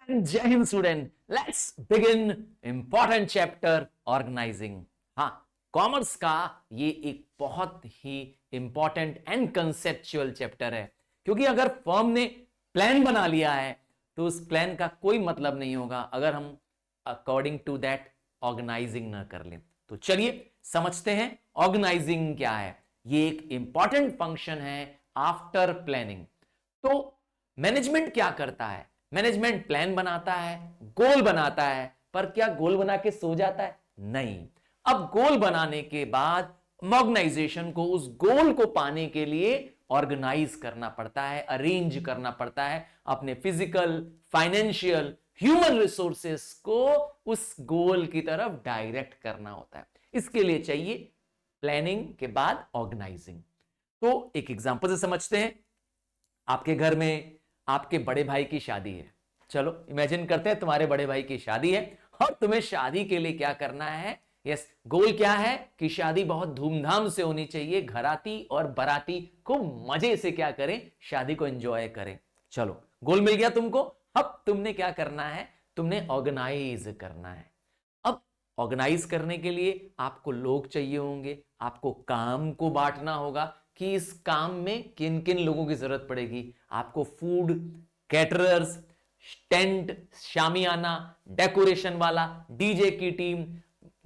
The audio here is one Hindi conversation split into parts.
And जय हिंद student, let's begin important chapter organizing. हाँ, कॉमर्स का ये एक बहुत ही इंपॉर्टेंट एंड कंसेप्चुअल चैप्टर है, क्योंकि अगर फर्म ने प्लान बना लिया है तो उस प्लान का कोई मतलब नहीं होगा अगर हम अकॉर्डिंग टू दैट ऑर्गेनाइजिंग ना कर लें। तो चलिए समझते हैं ऑर्गेनाइजिंग क्या है। ये एक इंपॉर्टेंट फंक्शन है आफ्टर प्लानिंग। तो मैनेजमेंट क्या करता है? मैनेजमेंट प्लान बनाता है, गोल बनाता है, पर क्या गोल बना के सो जाता है? नहीं। अब गोल बनाने के बाद ऑर्गेनाइजेशन को उस गोल को पाने के लिए ऑर्गेनाइज करना पड़ता है, अरेंज करना पड़ता है, अपने फिजिकल, फाइनेंशियल, ह्यूमन रिसोर्सेस को उस गोल की तरफ डायरेक्ट करना होता है। इसके लिए चाहिए प्लानिंग के बाद ऑर्गेनाइजिंग। तो एक एग्जांपल से समझते हैं। आपके घर में आपके बड़े भाई की शादी है। चलो इमेजिन करते हैं तुम्हारे बड़े भाई की शादी है और तुम्हें शादी के लिए क्या करना है? यस, गोल क्या है कि शादी बहुत धूमधाम से होनी चाहिए, घराती और बाराती खूब मजे से क्या करें, शादी को एंजॉय करें। चलो गोल मिल गया तुमको। अब तुमने क्या करना है? तुमने ऑर्गेनाइज करना है। अब ऑर्गेनाइज करने के लिए आपको लोग चाहिए होंगे, आपको काम को बांटना होगा कि इस काम में किन किन लोगों की जरूरत पड़ेगी। आपको फूड, कैटरर्स, टेंट, शामियाना, डेकोरेशन वाला, डीजे की टीम,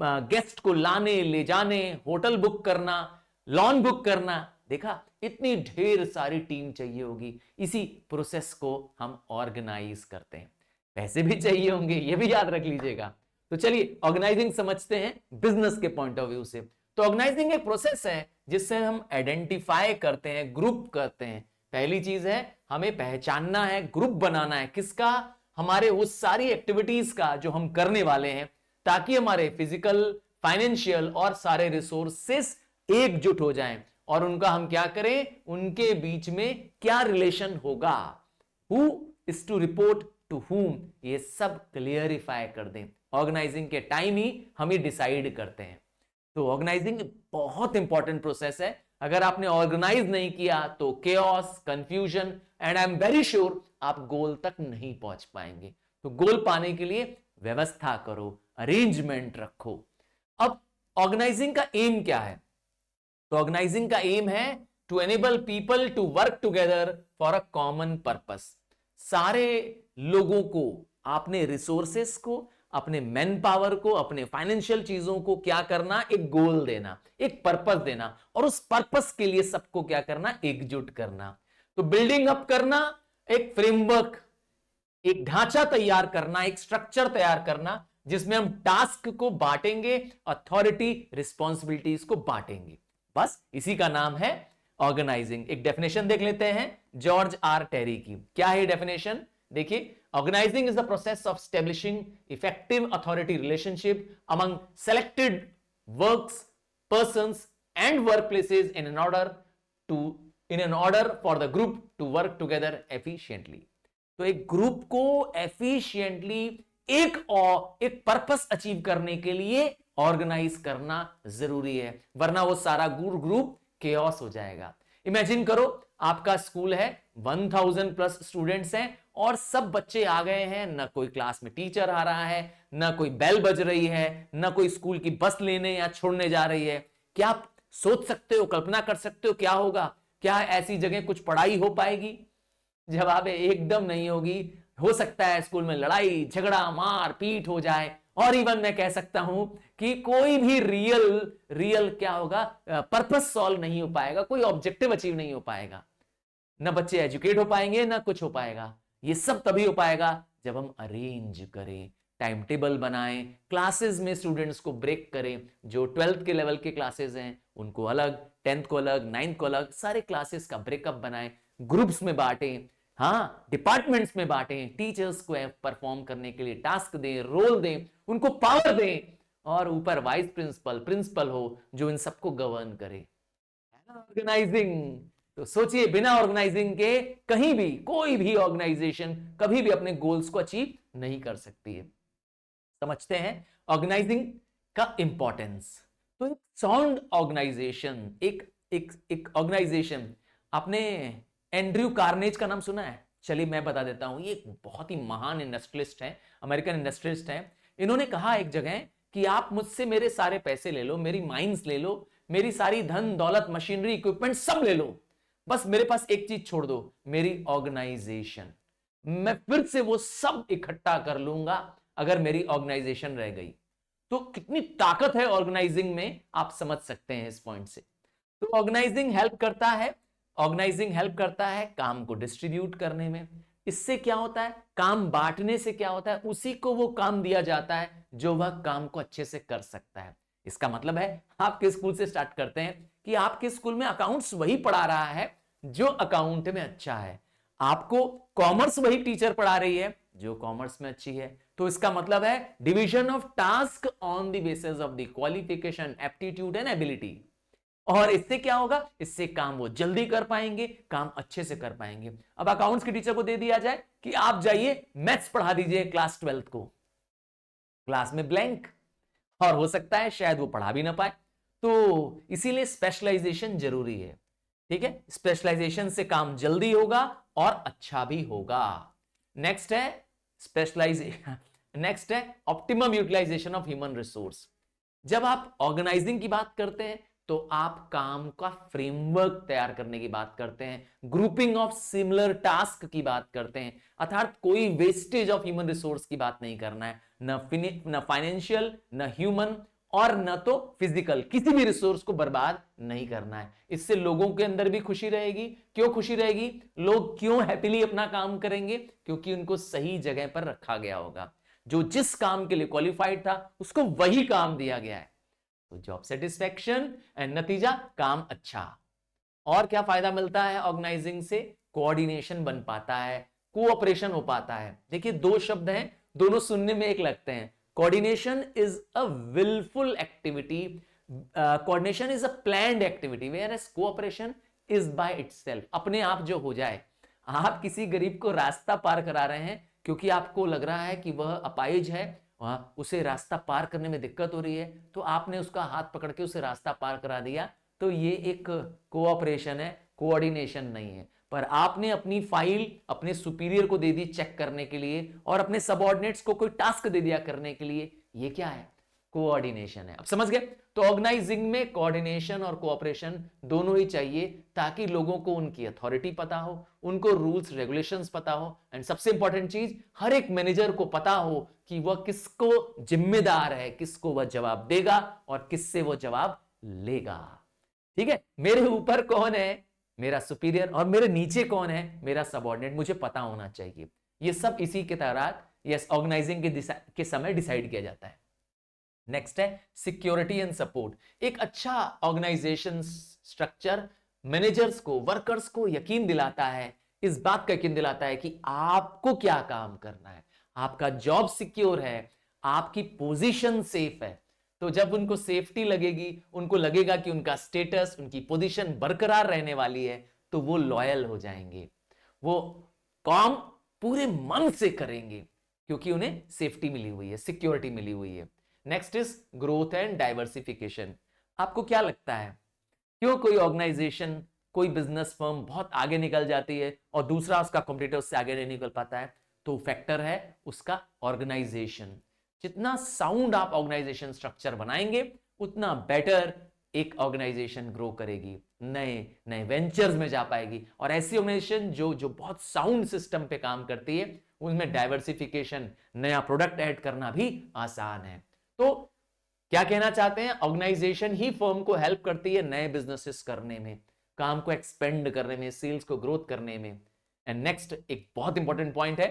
गेस्ट को लाने ले जाने, होटल बुक करना, लॉन बुक करना। देखा, इतनी ढेर सारी टीम चाहिए होगी। इसी प्रोसेस को हम ऑर्गेनाइज करते हैं। पैसे भी चाहिए होंगे, ये भी याद रख लीजिएगा। तो चलिए ऑर्गेनाइजिंग समझते हैं बिजनेस के पॉइंट ऑफ व्यू से। तो ऑर्गेनाइजिंग एक प्रोसेस है जिससे हम आइडेंटिफाई करते हैं, ग्रुप करते हैं। पहली चीज है हमें पहचानना है, ग्रुप बनाना है। किसका? हमारे उस सारी एक्टिविटीज का जो हम करने वाले हैं, ताकि हमारे फिजिकल, फाइनेंशियल और सारे रिसोर्सेस एकजुट हो जाएं और उनका हम क्या करें, उनके बीच में क्या रिलेशन होगा, who is to report to whom, ये सब क्लियरिफाई कर दें। ऑर्गेनाइजिंग के टाइम ही हम ये डिसाइड करते हैं। तो ऑर्गेनाइजिंग बहुत इंपॉर्टेंट प्रोसेस है। अगर आपने ऑर्गेनाइज नहीं किया तो chaos, confusion and I am very sure आप गोल तक नहीं पहुंच पाएंगे। तो गोल पाने के लिए व्यवस्था करो, अरेंजमेंट रखो। अब ऑर्गेनाइजिंग का एम क्या है? तो ऑर्गेनाइजिंग का एम है to enable people to work together for a common purpose. सारे लोगों को, आपने रिसोर्सेस को, अपने मैन पावर को, अपने फाइनेंशियल चीजों को क्या करना, एक गोल देना, एक पर्पस देना, और उस पर्पस के लिए सबको क्या करना, एकजुट करना। तो बिल्डिंग अप करना, एक फ्रेमवर्क, एक ढांचा तैयार करना, एक स्ट्रक्चर तैयार करना, जिसमें हम टास्क को बांटेंगे, अथॉरिटी, रिस्पॉन्सिबिलिटीज को बांटेंगे। बस इसी का नाम है ऑर्गेनाइजिंग। एक डेफिनेशन देख लेते हैं जॉर्ज आर टेरी की। क्या है डेफिनेशन? देखिए, organizing is the process of establishing effective authority relationship among selected works, persons and workplaces in an order for the group to work together efficiently। तो एक ग्रुप को एफिशिएंटली एक पर्पस अचीव करने के लिए ऑर्गेनाइज करना जरूरी है, वरना वो सारा ग्रुप केओस हो जाएगा। इमेजिन करो आपका स्कूल है, 1000 प्लस स्टूडेंट्स हैं और सब बच्चे आ गए हैं, ना कोई क्लास में टीचर आ रहा है, ना कोई बेल बज रही है, ना कोई स्कूल की बस लेने या छोड़ने जा रही है। क्या आप सोच सकते हो, कल्पना कर सकते हो क्या होगा? क्या ऐसी जगह कुछ पढ़ाई हो पाएगी? जवाब है एकदम नहीं होगी। हो सकता है स्कूल में लड़ाई झगड़ा मार पीट हो जाए, और इवन मैं कह सकता हूं कि कोई भी रियल क्या होगा, पर्पस सॉल्व नहीं हो पाएगा, कोई ऑब्जेक्टिव अचीव नहीं हो पाएगा। ना बच्चे एजुकेट हो पाएंगे, ना कुछ हो पाएगा। ये सब तभी हो पाएगा जब हम अरेंज करें, टाइम टेबल बनाएं, क्लासेस में स्टूडेंट्स को ब्रेक करें। जो 12th के लेवल के क्लासेस हैं उनको अलग, 10th को अलग, 9th को अलग, सारे क्लासेस का ब्रेकअप बनाएं, ग्रुप्स में बांटें, हाँ डिपार्टमेंट्स में बांटें, टीचर्स को परफॉर्म करने के लिए टास्क दें, रोल दें, उनको पावर दें, और ऊपर वाइस प्रिंसिपल हो जो इन सबको गवर्न करे। ऑर्गेनाइजिंग। तो सोचिए, बिना ऑर्गेनाइजिंग के कहीं भी कोई भी ऑर्गेनाइजेशन कभी भी अपने गोल्स को अचीव नहीं कर सकती है। समझते हैं ऑर्गेनाइजिंग का इंपॉर्टेंस। तो एक साउंड ऑर्गेनाइजेशन, एक ऑर्गेनाइजेशन, आपने एंड्रयू कार्नेज का नाम सुना है? चलिए मैं बता देता हूं, ये एक बहुत ही महान इंडस्ट्रियलिस्ट है, अमेरिकन इंडस्ट्रियलिस्ट है। इन्होंने कहा एक जगह कि आप मुझसे मेरे सारे पैसे ले लो, मेरी माइंस ले लो, मेरी सारी धन दौलत मशीनरी इक्विपमेंट सब ले लो, बस मेरे पास एक चीज छोड़ दो, मेरी ऑर्गेनाइजेशन। मैं फिर से वो सब इकट्ठा कर लूंगा अगर मेरी ऑर्गेनाइजेशन रह गई। तो कितनी ताकत है ऑर्गेनाइजिंग में, आप समझ सकते हैं इस पॉइंट से। तो ऑर्गेनाइजिंग हेल्प करता है, ऑर्गेनाइजिंग हेल्प करता है काम को डिस्ट्रीब्यूट करने में। इससे क्या होता है, काम बांटने से क्या होता है, उसी को वो काम दिया जाता है जो वह काम को अच्छे से कर सकता है। इसका मतलब है आपके स्कूल से स्टार्ट करते हैं कि आपके स्कूल में अकाउंट्स वही पढ़ा रहा है जो अकाउंट में अच्छा है, आपको कॉमर्स वही टीचर पढ़ा रही है जो कॉमर्स में अच्छी है। तो इसका मतलब है division of task on the basis of the qualification, aptitude and ability. और इससे क्या होगा, इससे काम वो जल्दी कर पाएंगे, काम अच्छे से कर पाएंगे। अब अकाउंट्स के टीचर को दे दिया जाए कि आप जाइए मैथ्स पढ़ा दीजिए क्लास 12 को, क्लास में ब्लैंक, और हो सकता है शायद वो पढ़ा भी ना पाए। तो इसीलिए स्पेशलाइजेशन जरूरी है, ठीक है। स्पेशलाइजेशन से काम जल्दी होगा और अच्छा भी होगा। नेक्स्ट है स्पेशलाइजेशन, नेक्स्ट है optimum utilization of human resource. जब आप ऑर्गेनाइजिंग की बात करते हैं तो आप काम का फ्रेमवर्क तैयार करने की बात करते हैं, ग्रुपिंग ऑफ सिमिलर टास्क की बात करते हैं, अर्थात कोई वेस्टेज ऑफ ह्यूमन रिसोर्स की बात नहीं करना है, न फाइनेंशियल, न ह्यूमन और न तो फिजिकल, किसी भी रिसोर्स को बर्बाद नहीं करना है। इससे लोगों के अंदर भी खुशी रहेगी। क्यों खुशी रहेगी, लोग क्यों हैप्पीली अपना काम करेंगे, क्योंकि उनको सही जगह पर रखा गया होगा, जो जिस काम के लिए क्वालिफाइड था उसको वही काम दिया गया है। तो जॉब सेटिस्फैक्शन एंड नतीजा काम अच्छा। और क्या फायदा मिलता है ऑर्गेनाइजिंग से, कोऑर्डिनेशन बन पाता है, कोऑपरेशन हो पाता है। देखिए दो शब्द हैं, दोनों सुनने में एक लगते हैं। Coordination is a willful activity, coordination is a planned activity, whereas cooperation is by itself, अपने आप जो हो जाए। आप किसी गरीब को रास्ता पार करा रहे हैं क्योंकि आपको लग रहा है कि वह अपाहिज है, उसे रास्ता पार करने में दिक्कत हो रही है, तो आपने उसका हाथ पकड़ के उसे रास्ता पार करा दिया। तो ये एक कोऑपरेशन है, कोऑर्डिनेशन नहीं है। पर आपने अपनी फाइल अपने सुपीरियर को दे दी चेक करने के लिए और अपने सबऑर्डिनेट्स को कोई टास्क दे दिया करने के लिए, ये क्या है, कोऑर्डिनेशन है। अब समझ गए। तो ऑर्गेनाइजिंग में कोऑर्डिनेशन और कोऑपरेशन दोनों ही चाहिए, ताकि लोगों को उनकी अथॉरिटी पता हो, उनको रूल्स रेगुलेशंस पता हो, एंड सबसे इंपॉर्टेंट चीज, हर एक मैनेजर को पता हो कि वह किसको जिम्मेदार है, किसको वह जवाब देगा और किससे वह जवाब लेगा। ठीक है, मेरे ऊपर कौन है, मेरा सुपीरियर, और मेरे नीचे कौन है, मेरा सबऑर्डिनेट, मुझे पता होना चाहिए। ये सब इसी के तहत यस ऑर्गेनाइजिंग के समय डिसाइड किया जाता है। नेक्स्ट है सिक्योरिटी एंड सपोर्ट। एक अच्छा ऑर्गेनाइजेशन स्ट्रक्चर मैनेजर्स को, वर्कर्स को यकीन दिलाता है, इस बात का यकीन दिलाता है कि आपको क्या काम करना है, आपका जॉब सिक्योर है, आपकी पोजीशन सेफ है। तो जब उनको सेफ्टी लगेगी, उनको लगेगा कि उनका स्टेटस, उनकी पोजीशन बरकरार रहने वाली है, तो वो लॉयल हो जाएंगे, वो काम पूरे मन से करेंगे, क्योंकि उन्हें सेफ्टी मिली हुई है, सिक्योरिटी मिली हुई है। Next is growth and diversification. आपको क्या लगता है क्यों कोई ऑर्गेनाइजेशन, कोई बिजनेस फर्म बहुत आगे निकल जाती है और दूसरा उसका कॉम्पिटिटर उससे आगे नहीं निकल पाता है? तो फैक्टर है उसका ऑर्गेनाइजेशन। जितना साउंड आप ऑर्गेनाइजेशन स्ट्रक्चर बनाएंगे, उतना बेटर एक ऑर्गेनाइजेशन ग्रो करेगी, नए नए वेंचर्स में जा पाएगी। और ऐसी ऑर्गेनाइजेशन जो बहुत साउंड सिस्टम पे काम करती है, उसमें डाइवर्सिफिकेशन, नया प्रोडक्ट ऐड करना भी आसान है। तो क्या कहना चाहते हैं, ऑर्गेनाइजेशन ही फर्म को हेल्प करती है नए बिजनेसेस करने में, काम को एक्सपेंड करने में, सेल्स को ग्रोथ करने में। एंड नेक्स्ट एक बहुत इंपॉर्टेंट पॉइंट है,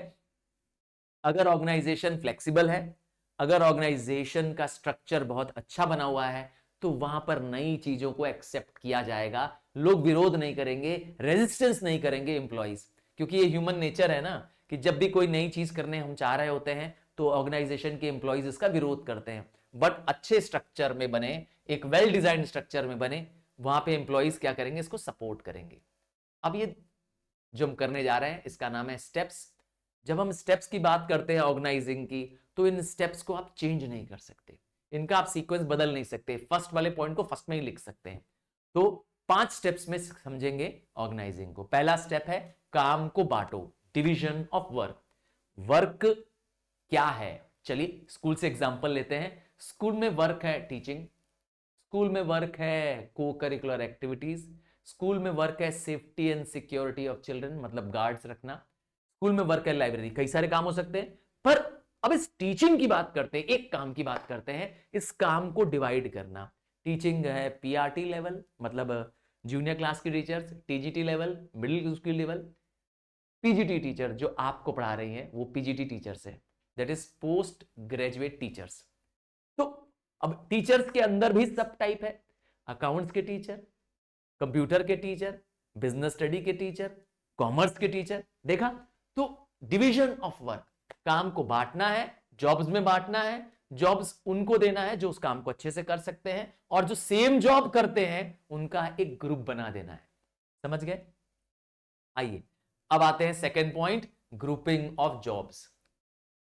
अगर ऑर्गेनाइजेशन फ्लेक्सिबल है, अगर ऑर्गेनाइजेशन का स्ट्रक्चर बहुत अच्छा बना हुआ है, तो वहां पर नई चीजों को एक्सेप्ट किया जाएगा, लोग विरोध नहीं करेंगे, रेजिस्टेंस नहीं करेंगे एम्प्लॉइज, क्योंकि ये ह्यूमन नेचर है ना कि जब भी कोई नई चीज करने हम चाह रहे होते हैं तो ऑर्गेनाइजेशन के एम्प्लॉइज इसका विरोध करते हैं। बट अच्छे स्ट्रक्चर में बने, एक वेल डिजाइन स्ट्रक्चर में बने, वहां पे एम्प्लॉइज क्या करेंगे, इसको सपोर्ट करेंगे। अब ये जो हम करने जा रहे हैं इसका नाम है स्टेप्स। जब हम स्टेप्स की बात करते हैं ऑर्गेनाइजिंग की, तो इन स्टेप्स को आप चेंज नहीं कर सकते, इनका आप सीक्वेंस बदल नहीं सकते, फर्स्ट वाले पॉइंट को फर्स्ट में ही लिख सकते हैं। तो 5 स्टेप्स में समझेंगे ऑर्गेनाइजिंग को। पहला स्टेप है काम को बांटो, डिवीजन ऑफ वर्क। वर्क क्या है, चलिए स्कूल से एग्जांपल लेते हैं। स्कूल में वर्क है टीचिंग, स्कूल में वर्क है को करिकुलर एक्टिविटीज, स्कूल में वर्क है safety and security of children, मतलब गार्ड्स रखना, स्कूल में वर्क है लाइब्रेरी, कई सारे काम हो सकते हैं। पर अब इस टीचिंग की बात करते हैं, एक काम की बात करते हैं, इस काम को डिवाइड करना। टीचिंग है पीआरटी लेवल, मतलब जूनियर क्लास के teachers, TGT level middle school level, PGT teacher जो आपको पढ़ा रही हैं वो पीजीटी टीचर्स है, that is post graduate teachers. तो अब टीचर्स के अंदर भी सब टाइप है, अकाउंट्स के टीचर, कंप्यूटर के टीचर, बिजनेस स्टडी के टीचर, कॉमर्स के टीचर, देखा। तो डिवीजन ऑफ वर्क, काम को बांटना है, जॉब्स में बांटना है, जॉब्स उनको देना है जो उस काम को अच्छे से कर सकते हैं, और जो सेम जॉब करते हैं उनका एक ग्रुप बना देना है। समझ गए? आइए अब आते हैं second point, grouping of jobs.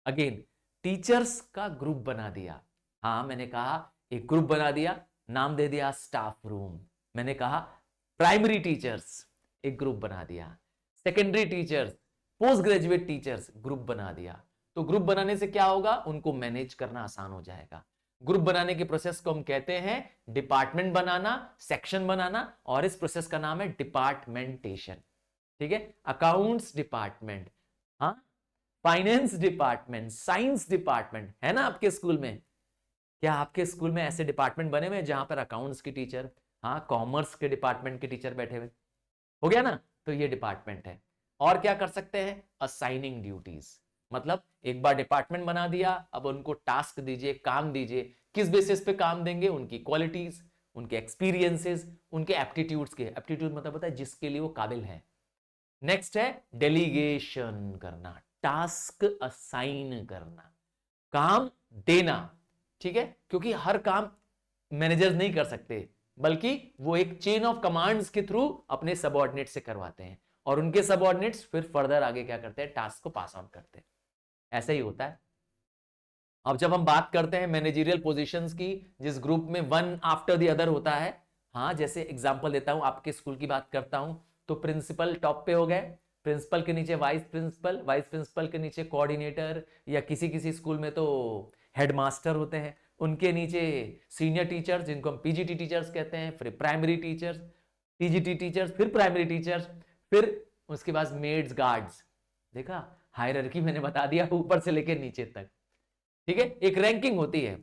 Again teachers का ग्रुप बना दिया, हाँ मैंने कहा एक ग्रुप बना दिया, नाम दे दिया स्टाफ रूम। मैंने कहा प्राइमरी टीचर्स एक ग्रुप बना दिया, secondary teachers, post graduate teachers group बना दिया। तो ग्रुप बनाने से क्या होगा, उनको मैनेज करना आसान हो जाएगा। ग्रुप बनाने के प्रोसेस को हम कहते हैं डिपार्टमेंट बनाना, सेक्शन बनाना, और इस प्रोसेस का नाम है डिपार्टमेंटेशन। ठीक है, अकाउंट्स डिपार्टमेंट, हाँ फाइनेंस डिपार्टमेंट, साइंस डिपार्टमेंट है ना आपके स्कूल में। क्या आपके स्कूल में ऐसे डिपार्टमेंट बने हुए जहां पर अकाउंट्स की टीचर, हाँ कॉमर्स के डिपार्टमेंट के टीचर बैठे हुए, हो गया ना। तो ये डिपार्टमेंट है। और क्या कर सकते हैं, असाइनिंग ड्यूटीज, मतलब एक बार डिपार्टमेंट बना दिया, अब उनको टास्क दीजिए, काम दीजिए, किस बेसिस पे काम देंगे, उनकी क्वालिटीज, उनके एक्सपीरियंसेस, उनके एप्टीट्यूड्स के, एप्टीट्यूड मतलब होता है जिसके लिए वो काबिल है। नेक्स्ट है डेलीगेशन करना, टास्क असाइन करना, काम देना। ठीक है, क्योंकि हर काम मैनेजर्स नहीं कर सकते, बल्कि वो एक चेन ऑफ कमांड्स के थ्रू अपने सबऑर्डिनेट से करवाते हैं, और उनके सबऑर्डिनेट्स फिर फर्दर आगे क्या करते हैं, टास्क को पास ऑन करते हैं। ऐसा ही होता है। अब जब हम बात करते हैं मैनेजरियल पोजीशंस की, जिस ग्रुप में वन आफ्टर द अदर होता है, हाँ जैसे एग्जांपल देता हूं, आपके स्कूल की बात करता हूं, तो प्रिंसिपल टॉप पे हो गए, प्रिंसिपल के नीचे वाइस प्रिंसिपल, वाइस प्रिंसिपल के नीचे कोऑर्डिनेटर, या किसी किसी स्कूल में तो हेडमास्टर होते हैं, उनके नीचे सीनियर टीचर्स जिनको हम पीजीटी टीचर्स कहते हैं, फिर प्राइमरी टीचर्स, टीजीटी टीचर्स, फिर प्राइमरी टीचर्स, फिर उसके बाद मेड्स, गार्ड्स। देखा, हायरार्की मैंने बता दिया ऊपर से लेकर नीचे तक। ठीक है, एक रैंकिंग होती है,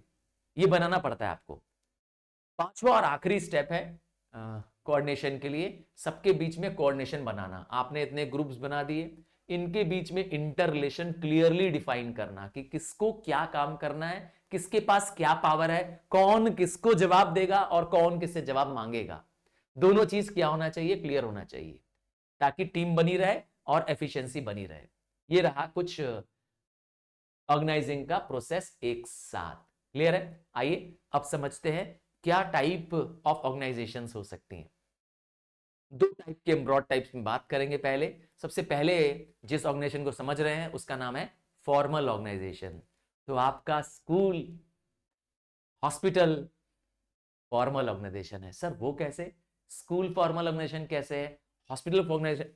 ये बनाना पड़ता है आपको। पांचवा और आखिरी स्टेप है कोऑर्डिनेशन के लिए, सबके बीच में कोऑर्डिनेशन बनाना। आपने इतने ग्रुप्स बना दिए, इनके बीच में इंटर रिलेशन क्लियरली डिफाइन करना कि किसको क्या काम करना है, किसके पास क्या पावर है, कौन किसको जवाब देगा और कौन किससे जवाब मांगेगा। दोनों चीज क्या होना चाहिए, क्लियर होना चाहिए, ताकि टीम बनी रहे और एफिशिएंसी बनी रहे। ये रहा कुछ ऑर्गेनाइजिंग का प्रोसेस एक साथ। क्लियर है? आइए अब समझते हैं क्या टाइप ऑफ ऑर्गेनाइजेशंस हो सकती हैं। दो टाइप के ब्रॉड टाइप्स में बात करेंगे। पहले, सबसे पहले जिस ऑर्गेनाइजेशन को समझ रहे हैं उसका नाम है फॉर्मल ऑर्गेनाइजेशन। तो आपका स्कूल, हॉस्पिटल फॉर्मल ऑर्गेनाइजेशन है। सर वो कैसे, स्कूल फॉर्मल ऑर्गेनाइजेशन कैसे है, हॉस्पिटल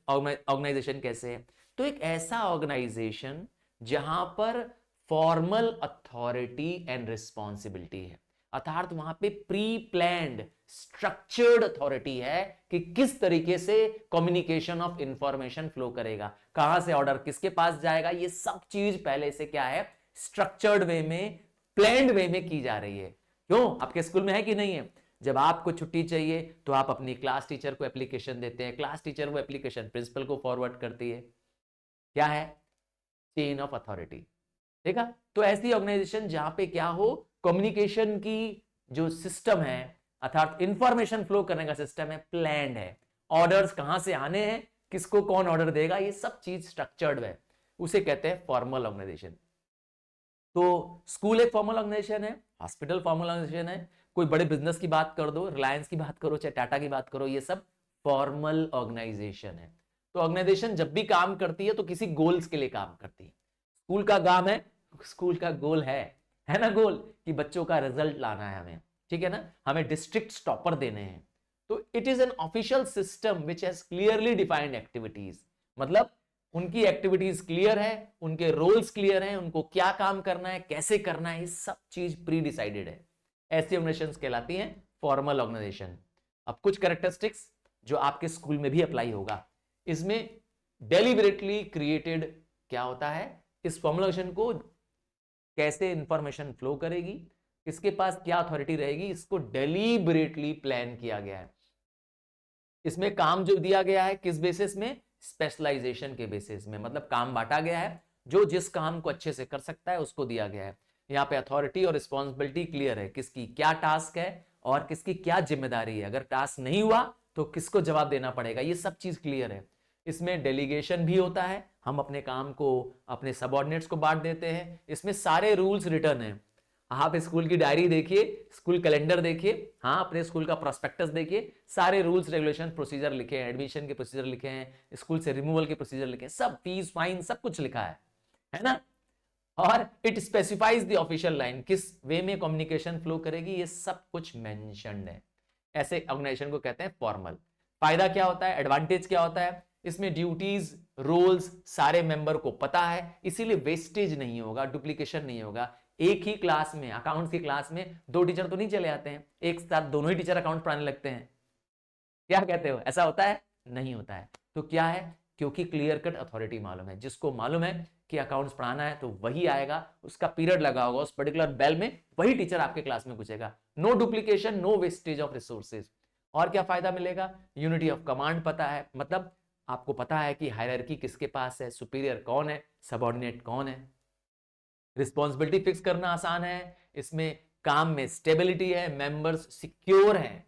ऑर्गेनाइजेशन कैसे है? तो एक ऐसा ऑर्गेनाइजेशन जहां पर फॉर्मल अथॉरिटी एंड रिस्पॉन्सिबिलिटी है, अर्थात वहां पे प्री प्लान्ड स्ट्रक्चर्ड अथॉरिटी है कि किस तरीके से कम्युनिकेशन ऑफ इंफॉर्मेशन फ्लो करेगा, कहां से ऑर्डर किसके पास जाएगा, ये सब चीज पहले से क्या है, स्ट्रक्चर्ड वे में, प्लान्ड वे में की जा रही है। क्यों, आपके स्कूल में है कि नहीं है? जब आपको छुट्टी चाहिए तो आप अपनी क्लास टीचर को एप्लीकेशन देते हैं, क्लास टीचर वो एप्लीकेशन प्रिंसिपल को फॉरवर्ड करती है। क्या है, चेन ऑफ अथॉरिटी। ठीक है, तो ऐसी ऑर्गेनाइजेशन जहां पे क्या हो, कम्युनिकेशन की जो सिस्टम है, अर्थात इंफॉर्मेशन फ्लो करने का सिस्टम है, प्लान्ड है, ऑर्डर्स कहां से आने हैं, किसको कौन ऑर्डर देगा, ये सब चीज स्ट्रक्चर्ड है, उसे कहते हैं फॉर्मल ऑर्गेनाइजेशन। तो स्कूल एक फॉर्मल ऑर्गेनाइजेशन है, हॉस्पिटल फॉर्मल ऑर्गेनाइजेशन है, कोई बड़े बिजनेस की बात कर दो, रिलायंस की बात करो, चाहे टाटा की बात करो, ये सब फॉर्मल ऑर्गेनाइजेशन है। तो ऑर्गेनाइजेशन जब भी काम करती है तो किसी गोल्स के लिए काम करती है। स्कूल का काम है, स्कूल का गोल है ना, गोल कि बच्चों का रिजल्ट लाना है हमें, ठीक है ना, हमें डिस्ट्रिक्ट टॉपर देने हैं। तो it is an official system which has clearly defined activities, मतलब उनकी एक्टिविटीज क्लियर है, उनके रोल्स क्लियर हैं, उनको क्या काम करना है, कैसे करना है, ये सब चीज प्री डिसाइडेड है। ऐसी ऑर्गेनाइजेशंस कहलाती हैं फॉर्मल ऑर्गेनाइजेशन। अब कुछ कैरेक्टरिस्टिक्स जो आपके स्कूल में भी अप्लाई होगा, इसमें डेलिबरेटली क्रिएटेड क्या होता है, इस फॉर्मल ऑर्गेनाइजेशन को कैसे इंफॉर्मेशन फ्लो करेगी, किसके पास क्या अथॉरिटी रहेगी, इसको डेलिबरेटली प्लान किया गया है। इसमें काम जो दिया गया है किस बेसिस में, स्पेशलाइजेशन के बेसिस में, मतलब काम बांटा गया है, जो जिस काम को अच्छे से कर सकता है उसको दिया गया है। यहाँ पे अथॉरिटी और रिस्पॉन्सिबिलिटी क्लियर है, किसकी क्या टास्क है और किसकी क्या जिम्मेदारी है, अगर टास्क नहीं हुआ तो किसको जवाब देना पड़ेगा, ये सब चीज क्लियर है। इसमें डेलीगेशन भी होता है, हम अपने काम को अपने सबऑर्डिनेट्स को बांट देते हैं। इसमें सारे रूल्स रिटर्न हैं, आप स्कूल की डायरी देखिए, स्कूल कैलेंडर देखिए, हाँ अपने स्कूल का प्रोस्पेक्टस देखिए, सारे रूल्स रेगुलेशन प्रोसीजर लिखे हैं, एडमिशन के प्रोसीजर लिखे हैं, स्कूल से रिमूवल के प्रोसीजर लिखे हैं, सब फीस फाइन सब कुछ लिखा है ना। और it specifies the official line, किस वे में कम्युनिकेशन फ्लो करेगी, ये सब कुछ मेंशन्ड है। ऐसे ऑर्गेनाइजेशन को कहते हैं फॉर्मल। फायदा क्या होता है, एडवांटेज क्या होता है, इसमें ड्यूटीज रोल्स सारे मेंबर को पता है, इसीलिए वेस्टेज नहीं होगा, डुप्लीकेशन नहीं होगा। एक ही क्लास में, अकाउंट्स की क्लास में 2 टीचर तो नहीं चले आते हैं, एक साथ दोनों ही टीचर अकाउंट पढ़ाने लगते हैं, क्या कहते हो, ऐसा होता है, नहीं होता है। तो क्या है, क्योंकि क्लियर कट अथॉरिटी मालूम है, जिसको मालूम है कि अकाउंट्स पढ़ाना है तो वही आएगा, उसका पीरियड लगा होगा, उस पर्टिकुलर बेल में वही टीचर आपके क्लास में घुसेगा। No duplication, no wastage of resources. और क्या फायदा मिलेगा, यूनिटी ऑफ कमांड पता है, मतलब आपको पता है कि हायरार्की किसके पास है, सुपीरियर कौन है, सबऑर्डिनेट कौन है। रिस्पॉन्सिबिलिटी फिक्स करना आसान है, इसमें काम में स्टेबिलिटी है, मेंबर्स सिक्योर हैं,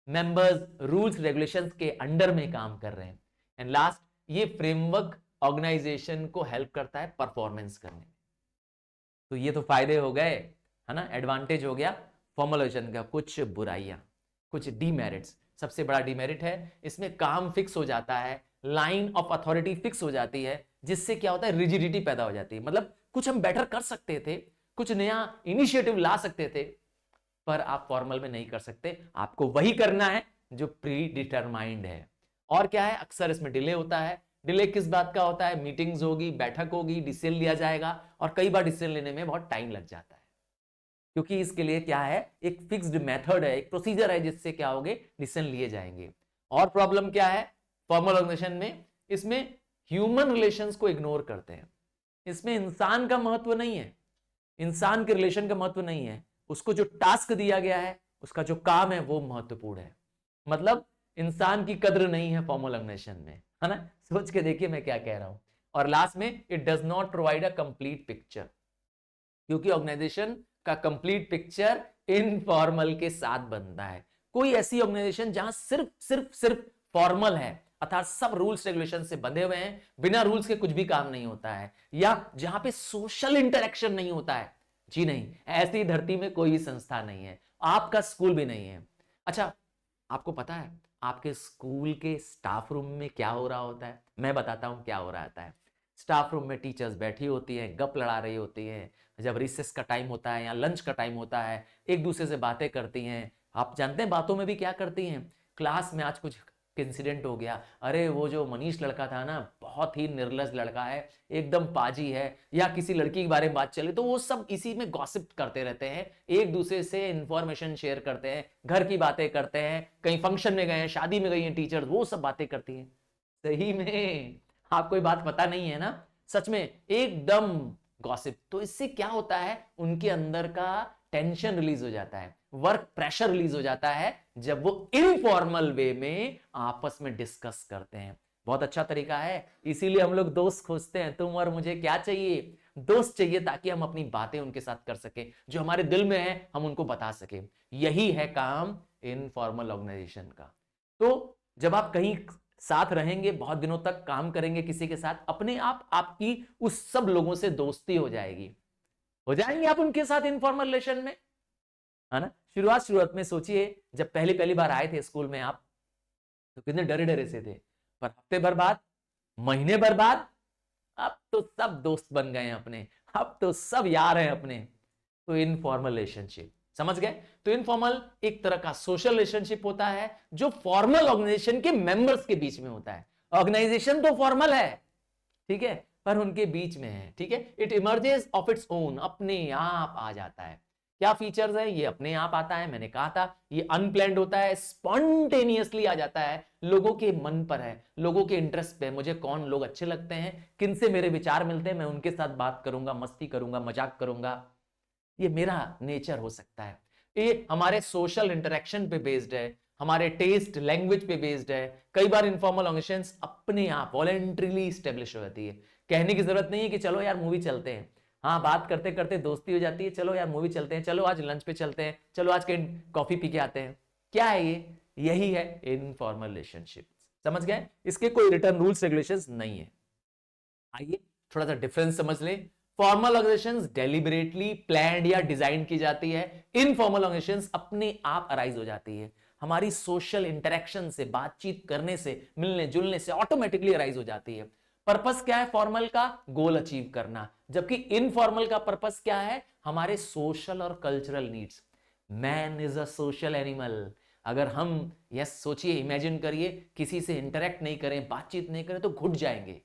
मेंबर्स रूल्स रेगुलेशंस के अंडर में काम कर रहे हैं। एंड लास्ट, ये फ्रेमवर्क ऑर्गेनाइजेशन को हेल्प करता है परफॉर्मेंस करने में। तो ये तो फायदे हो गए, है ना, एडवांटेज हो गया फॉर्मल ऑर्गेनाइजेशन का। कुछ बुराइयां, कुछ डीमेरिट्स। सबसे बड़ा डीमेरिट है, इसमें काम फिक्स हो जाता है, लाइन ऑफ अथॉरिटी फिक्स हो जाती है, जिससे क्या होता है, रिजिडिटी पैदा हो जाती है। मतलब कुछ हम बेटर कर सकते थे, कुछ नया इनिशिएटिव ला सकते थे, पर आप फॉर्मल में नहीं कर सकते, आपको वही करना है जो प्री डिटरमाइंड है। और क्या है, अक्सर इसमें डिले होता है। डिले किस बात का होता है, मीटिंग्स होगी, बैठक होगी, डिसीजन लिया जाएगा, और कई बार डिसीजन लेने में बहुत टाइम लग जाता है, क्योंकि इसके लिए क्या है, एक फिक्स्ड मेथड है, एक प्रोसीजर है, जिससे क्या होगे, डिसीजन लिए जाएंगे। और प्रॉब्लम क्या है फॉर्मल ऑर्गेनाइजेशन में, इसमें ह्यूमन रिलेशंस को इग्नोर करते हैं, इसमें इंसान का महत्व नहीं है, इंसान के रिलेशन का महत्व नहीं है, उसको जो टास्क दिया गया है, उसका जो काम है वो महत्वपूर्ण है। मतलब इंसान की कद्र नहीं है फॉर्मल ऑर्गेनाइजेशन में, है ना। सोच के देखिए मैं क्या कह रहा हूं। और लास्ट में, it does not provide a complete picture, क्योंकि ऑर्गेनाइजेशन का कंप्लीट पिक्चर इनफॉर्मल के साथ बनता है। कोई ऐसी ऑर्गेनाइजेशन जहां सिर्फ सिर्फ सिर्फ फॉर्मल है, अर्थात सब रूल्स रेगुलेशन से बंधे हुए हैं, बिना रूल्स के कुछ भी काम नहीं होता है, या जहां पे सोशल इंटरेक्शन नहीं होता है, जी नहीं, ऐसी धरती में कोई भी संस्था नहीं है, आपका स्कूल भी नहीं है। अच्छा, आपको पता है आपके स्कूल के स्टाफ रूम में क्या हो रहा होता है, मैं बताता हूं क्या हो रहा होता है। स्टाफ रूम में टीचर्स बैठी होती हैं, गप लड़ा रही होती हैं, जब रिसेस का टाइम होता है या लंच का टाइम होता है, एक दूसरे से बातें करती हैं। आप जानते हैं बातों में भी क्या करती हैं, क्लास में आज कुछ इंसिडेंट हो गया, अरे वो जो मनीष लड़का था ना, बहुत ही निर्लज लड़का है, एकदम पाजी है, या किसी लड़की के बारे में बात चले तो वो सब इसी में गॉसिप करते रहते हैं, एक दूसरे से इंफॉर्मेशन शेयर करते हैं, घर की बातें करते हैं, कहीं फंक्शन में गए हैं, शादी में गई हैं टीचर, वो सब बातें करती हैं। सही में आपको ये बात पता नहीं है ना, सच में एकदम गॉसिप। तो इससे क्या होता है, उनके अंदर का टेंशन रिलीज हो जाता है, वर्क प्रेशर रिलीज हो जाता है, जब वो इनफॉर्मल वे में आपस में डिस्कस करते हैं। बहुत अच्छा तरीका है, इसीलिए हम लोग दोस्त खोजते हैं। तुम और मुझे क्या चाहिए, दोस्त चाहिए, ताकि हम अपनी बातें उनके साथ कर सके, जो हमारे दिल में है हम उनको बता सके। यही है काम इनफॉर्मल ऑर्गेनाइजेशन का। तो जब आप कहीं साथ रहेंगे, बहुत दिनों तक काम करेंगे किसी के साथ, अपने आप आपकी उस सब लोगों से दोस्ती हो जाएगी, हो जाएंगे आप उनके साथ इनफॉर्मल रिलेशन में, है ना। शुरुआत में सोचिए, जब पहली पहली बार आए थे स्कूल में आप, तो कितने डरे डरे से थे, पर हफ्ते भर बाद, महीने भर बाद, अब तो सब दोस्त बन गए हैं अपने, अब तो सब यार हैं अपने। तो इनफॉर्मल रिलेशनशिप समझ गए। तो इनफॉर्मल एक तरह का सोशल रिलेशनशिप होता है, जो फॉर्मल ऑर्गेनाइजेशन के मेंबर्स के बीच में होता है। ऑर्गेनाइजेशन तो फॉर्मल है, ठीक है, पर उनके बीच में है। ठीक है, it emerges of its own, अपने आप आ जाता है। क्या फीचर्स है, ये अपने आप आता है, मैंने कहा था ये अनप्लैंड होता है, स्पॉन्टेनियसली आ जाता है, लोगों के मन पर है, लोगों के इंटरेस्ट पे, मुझे कौन लोग अच्छे लगते हैं, किन से मेरे विचार मिलते हैं, मैं उनके साथ बात करूंगा, मस्ती करूंगा, मजाक करूंगा, ये मेरा नेचर हो सकता है। ये हमारे सोशल इंटरेक्शन पे बेस्ड है, हमारे टेस्ट लैंग्वेज पे बेस्ड है। कई बार इनफॉर्मल ऑर्गेनाइजेशंस अपने आप वॉलेंट्रीली स्टेब्लिश हो जाती है, कहने की जरूरत नहीं है कि चलो यार मूवी चलते हैं, हाँ बात करते करते दोस्ती हो जाती है, चलो यार मूवी चलते हैं, चलो आज लंच पे चलते हैं, चलो आज कहीं कॉफी पी के आते हैं। क्या है ये, यही है इनफॉर्मल रिलेशनशिप। समझ गए, इसके कोई रिटर्न रूल्स रेगुलेशंस नहीं है। आइए थोड़ा सा डिफरेंस समझ लें। फॉर्मल ऑर्गेनाइजेशंस डेलिबरेटली प्लान्ड या डिजाइन की जाती है, इनफॉर्मल ऑर्गेनाइजेशंस अपने आप अराइज हो जाती है, हमारी सोशल इंटरेक्शन से, बातचीत करने से, मिलने जुलने से ऑटोमेटिकली अराइज हो जाती है। पर्पस क्या है फॉर्मल का, गोल अचीव करना, जबकि इनफॉर्मल का पर्पस क्या है, हमारे सोशल और cultural needs. Man is a social animal. अगर हम यस सोचिए, इमेजिन करिए, किसी से इंटरेक्ट नहीं करें, बातचीत नहीं करें तो घुट जाएंगे।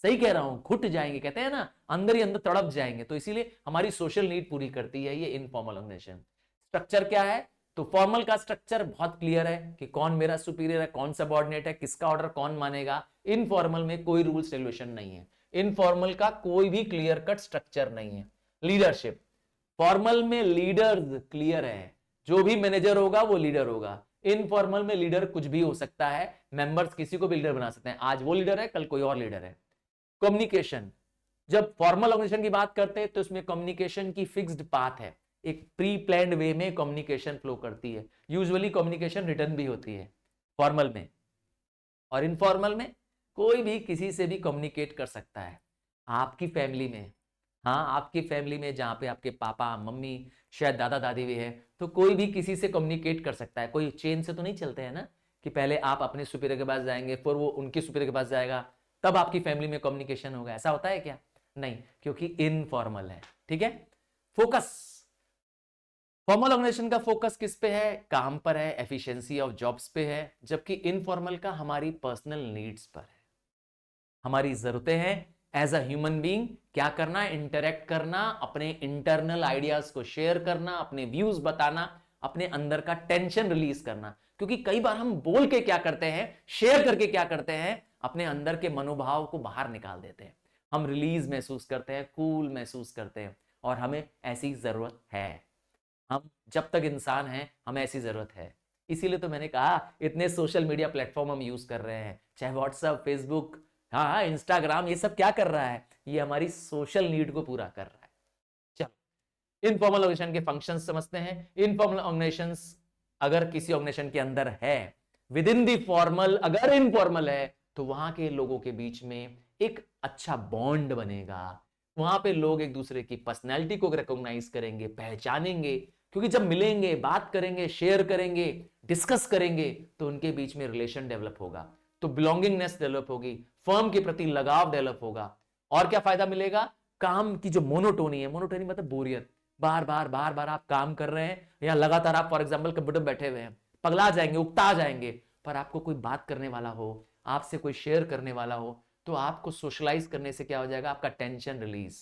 सही कह रहा हूं, घुट जाएंगे, कहते हैं ना अंदर ही अंदर तड़प जाएंगे। तो इसीलिए हमारी सोशल नीड पूरी करती है ये इनफॉर्मल ऑर्गेनाइजेशन। स्ट्रक्चर क्या है, तो फॉर्मल का स्ट्रक्चर बहुत क्लियर है कि कौन मेरा सुपीरियर है, कौन सबऑर्डिनेट है, किसका ऑर्डर कौन मानेगा। इनफॉर्मल में कोई रूल्स रेगुलेशन नहीं है, इनफॉर्मल का कोई भी क्लियर कट स्ट्रक्चर नहीं है। लीडरशिप, फॉर्मल में लीडर्स क्लियर है, जो भी मैनेजर होगा वो लीडर होगा। इनफॉर्मल में लीडर कुछ भी हो सकता है, मेंबर्स किसी को भी लीडर बना सकते हैं, आज वो लीडर है कल कोई और लीडर है। कम्युनिकेशन, जब फॉर्मल ऑर्गेनाइजेशन की बात करते हैं तो इसमें कम्युनिकेशन की फिक्स्ड पाथ है, एक प्री प्लान्ड वे में कम्युनिकेशन फ्लो करती है। यूजुअली कम्युनिकेशन रिटर्न भी होती है फॉर्मल में, और इनफॉर्मल में कोई भी किसी से भी कम्युनिकेट कर सकता है। आपकी फैमिली में, हाँ आपकी फैमिली में जहां पे आपके पापा मम्मी, शायद दादा दादी भी है, तो कोई भी किसी से कम्युनिकेट कर सकता है। कोई चेन से तो नहीं चलते हैं ना, कि पहले आप अपने सुपीरियर के पास जाएंगे, फिर वो उनके सुपीरियर के पास जाएगा, तब आपकी फैमिली में कम्युनिकेशन होगा। ऐसा होता है क्या, नहीं, क्योंकि इनफॉर्मल है। ठीक है, फोकस, फॉर्मल ऑर्गेनाइजेशन का फोकस किस पे है, काम पर है, एफिशिएंसी ऑफ जॉब्स पे है, जबकि इनफॉर्मल का हमारी पर्सनल नीड्स पर है, हमारी जरूरतें हैं एज अ ह्यूमन बीइंग, क्या करना, इंटरेक्ट करना, अपने इंटरनल आइडियाज को शेयर करना, अपने व्यूज बताना, अपने अंदर का टेंशन रिलीज करना। क्योंकि कई बार हम बोल के क्या करते हैं, शेयर करके क्या करते हैं, अपने अंदर के मनोभाव को बाहर निकाल देते हैं, हम रिलीज महसूस करते हैं, कूल महसूस करते हैं, और हमें ऐसी जरूरत है। हम जब तक इंसान हैं हमें ऐसी जरूरत है। इसीलिए तो मैंने कहा इतने सोशल मीडिया प्लेटफॉर्म हम यूज कर रहे हैं, चाहे व्हाट्सएप, फेसबुक, हाँ इंस्टाग्राम, ये सब क्या कर रहा है, ये हमारी सोशल नीड को पूरा कर रहा है। चलो इनफॉर्मल ऑर्गेनाइजेशन के फंक्शंस समझते हैं। इनफॉर्मल ऑर्गेनाइजेशंस अगर किसी ऑर्गेनाइजेशन के अंदर है, विद इन दी फॉर्मल अगर इनफॉर्मल है, तो वहां के लोगों के बीच में एक अच्छा बॉन्ड बनेगा, वहां पे लोग एक दूसरे की पर्सनैलिटी को रिकॉग्नाइज करेंगे, पहचानेंगे, क्योंकि जब मिलेंगे, बात करेंगे, शेयर करेंगे, डिस्कस करेंगे, तो उनके बीच में रिलेशन डेवलप होगा, तो बिलोंगिंगनेस डेवलप होगी, फर्म के प्रति लगाव डेवलप होगा। और क्या फायदा मिलेगा, काम की जो मोनोटोनी है, मोनोटोनी मतलब बोरियत, बार बार बार बार आप काम कर रहे हैं, या लगातार आप फॉर एग्जाम्पल कंप्यूटर बैठे हुए हैं, पगला जाएंगे, उकता जाएंगे। पर आपको कोई बात करने वाला हो, आपसे कोई शेयर करने वाला हो, तो आपको सोशलाइज करने से क्या हो जाएगा, आपका tension release.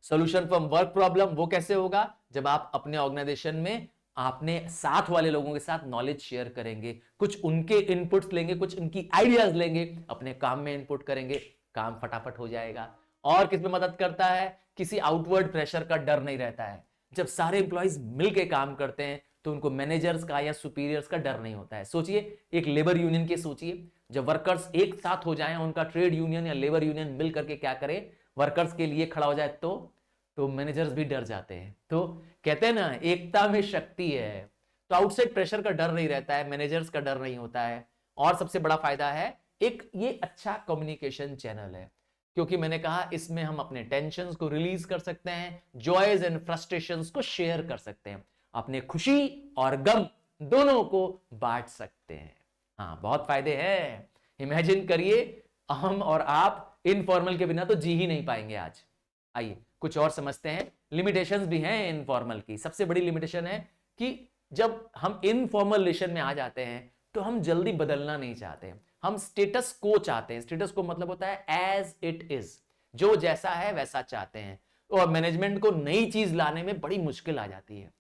Solution from work problem वो कैसे होगा, जब आप अपने ऑर्गेनाइजेशन में आपने साथ वाले लोगों के साथ नॉलेज शेयर करेंगे, कुछ उनके इनपुट्स लेंगे, कुछ उनकी आइडियाज लेंगे, अपने काम में इनपुट करेंगे, काम फटाफट हो जाएगा। और किस में मदद करता है, किसी आउटवर्ड प्रेशर का डर नहीं रहता है। जब सारे इंप्लॉइज मिलकर काम करते हैं तो उनको मैनेजर्स का या सुपीरियर्स का डर नहीं होता है। सोचिए एक लेबर यूनियन के, सोचिए जब वर्कर्स एक साथ हो जाएं, उनका ट्रेड यूनियन या लेबर यूनियन मिल करके क्या करे, वर्कर्स के लिए खड़ा हो जाए, तो मैनेजर्स भी डर जाते हैं। तो कहते हैं ना एकता में शक्ति है, तो आउटसाइड प्रेशर का डर नहीं रहता है, मैनेजर्स का डर नहीं होता है। और सबसे बड़ा फायदा है एक ये अच्छा कम्युनिकेशन चैनल है, क्योंकि मैंने कहा इसमें हम अपने टेंशंस को रिलीज कर सकते हैं, जॉयज एंड फ्रस्ट्रेशंस को शेयर कर सकते हैं, अपने खुशी और गम दोनों को बांट सकते हैं। हाँ बहुत फायदे हैं। इमेजिन करिए हम और आप इनफॉर्मल के बिना तो जी ही नहीं पाएंगे आज। आइए कुछ और समझते हैं। लिमिटेशंस भी हैं इनफॉर्मल की। सबसे बड़ी लिमिटेशन है कि जब हम इनफॉर्मल रिलेशन में आ जाते हैं तो हम जल्दी बदलना नहीं चाहते हैं, हम स्टेटस को चाहते हैं। स्टेटस को मतलब होता है एज इट इज, जो जैसा है वैसा चाहते हैं। और मैनेजमेंट को नई चीज लाने में बड़ी मुश्किल आ जाती है,